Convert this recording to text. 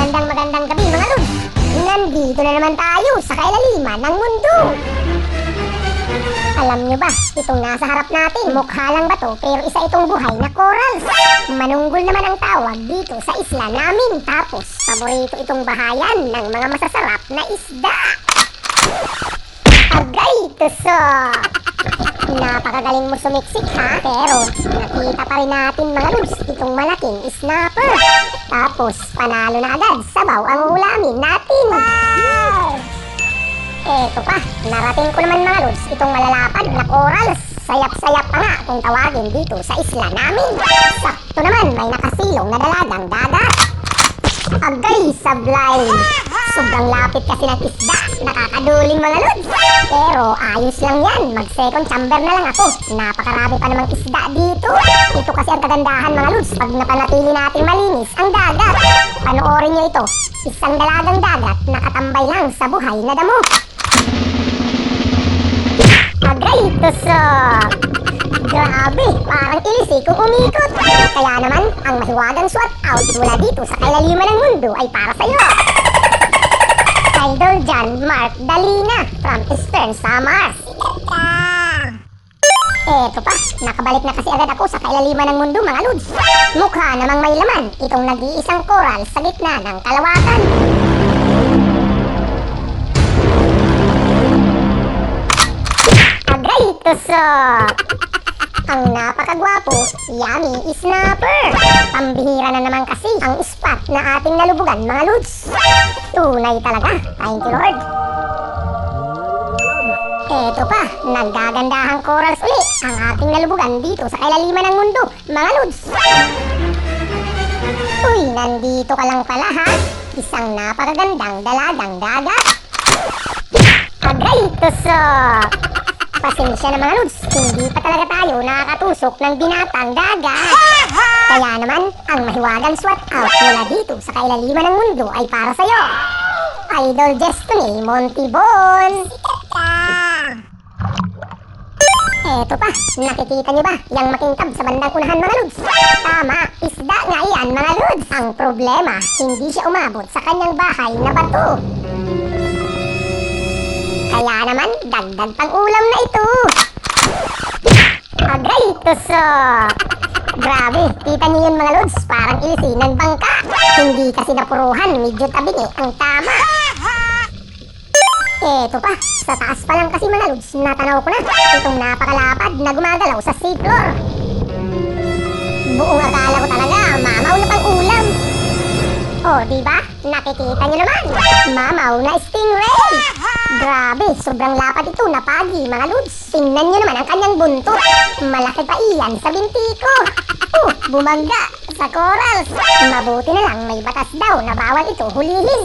Magandang gabi mga lods. Nandito na naman tayo sa kailaliman ng mundo. Alam nyo ba, itong nasa harap natin, mukha lang ba to pero isa itong buhay na corals. Manunggol naman ang tawag dito sa isla namin. Tapos, paborito itong bahayan ng mga masasarap na isda. Agay, tuso! Napakagaling mo sumiksik ha, pero nakita pa rin natin mga lods itong malaking snapper. Tapos panalo na agad, sabaw ang ulamin natin. Eto pa, narating ko naman mga lods itong malalapad na corals. Sayap-sayap pa nga kung tawagin dito sa isla namin. Sakto naman may nakasilong na dalagang dagat. Agay, sablay! Sobrang lapit kasi ng isda, nakakaduling mga lods. Pero ayos lang yan, mag second chamber na lang ako. Napakarami pa namang isda dito. Ito kasi ang kagandahan mga lods, pag napanatili natin malinis ang dagat. Panoorin nyo ito, isang dalagang dagat nakatambay lang sa buhay na damo. Agay, tusok! Grabe, parang ilisi kung umikot. Kaya naman, ang mahiwagang SWAT out mula dito sa kailaliman ng mundo ay para sa'yo. Idol John Mark Dalina from Eastern Samar. Eto pa, nakabalik na kasi agad ako sa kailaliman ng mundo mga lods. Mukha namang may laman itong nag-iisang coral sa gitna ng kalawakan. Agay, tusok! Ang napakagwapo, yummy snapper. Pambihira na naman kasi ang spot na ating nalubugan mga lods. Tunay talaga, thank you Lord. Eto pa, naggagandahang corals uli ang ating nalubugan dito sa kailaliman ng mundo mga lods. Uy, nandito ka lang pala ha. Isang napakagandang dalagang dagat. Agay, tusok! Pasensya na mga lods, hindi pa talaga tayo nakakatusok ng binatang dagat. Kaya naman, ang mahiwagang SWAT out mula dito sa kailaliman ng mundo ay para sa'yo. Idol Destiny Montibon. Eto pa, nakikita nyo ba yung makintab sa bandang unahan mga lods? Tama, isda nga yan mga lods. Ang problema, hindi siya umabot sa kanyang bahay na bato. Kaya naman, dagdag pang ulam na ito. Agay, tusok! Grabe, kita niyo yun mga lods, parang ilisi ng bangka. Hindi kasi napuruhan, medyo tabingi ang tama. Eto pa, sa taas pa lang kasi mga lods, natanaw ko na itong napakalapad na gumagalaw sa sea floor. Buong akala ko talaga, mamaw na pang ulam. Oh, diba? Nakikita niyo naman, mamaw na stingray. Grabe, sobrang lapad ito na pagi mga lods. Tingnan nyo naman ang kanyang buntot. Malaki pa iyan sa binti ko. Bumangga sa corals. Mabuti na lang may batas daw na bawal ito hulihin.